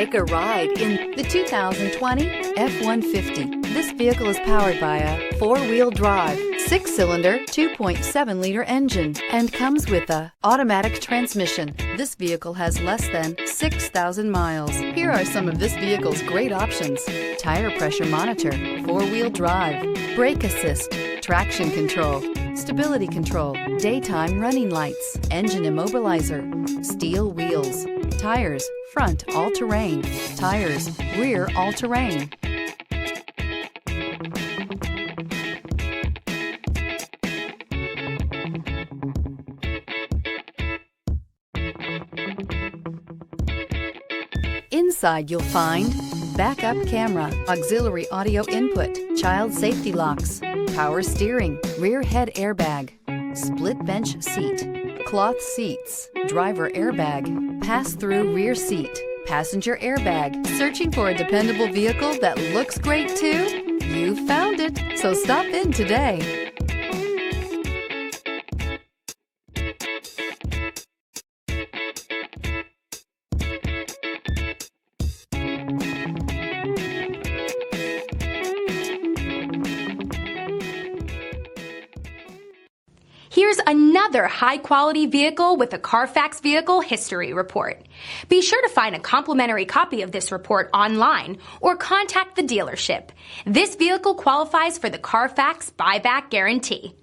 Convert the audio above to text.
Take a ride in the 2020 F-150. This vehicle is powered by a four-wheel drive, six-cylinder, 2.7-liter engine and comes with a automatic transmission. This vehicle has less than 6,000 miles. Here are some of this vehicle's great options: tire pressure monitor, four-wheel drive, brake assist, traction control, stability control, daytime running lights, engine immobilizer, steel wheels, tires, front all-terrain, tires, rear all-terrain. Inside you'll find backup camera, auxiliary audio input, child safety locks, power steering, rear head airbag, split bench seat, cloth seats, driver airbag, pass-through rear seat, passenger airbag. Searching for a dependable vehicle that looks great too? You found it, so stop in today. Here's another high-quality vehicle with a Carfax Vehicle History Report. Be sure to find a complimentary copy of this report online or contact the dealership. This vehicle qualifies for the Carfax Buyback Guarantee.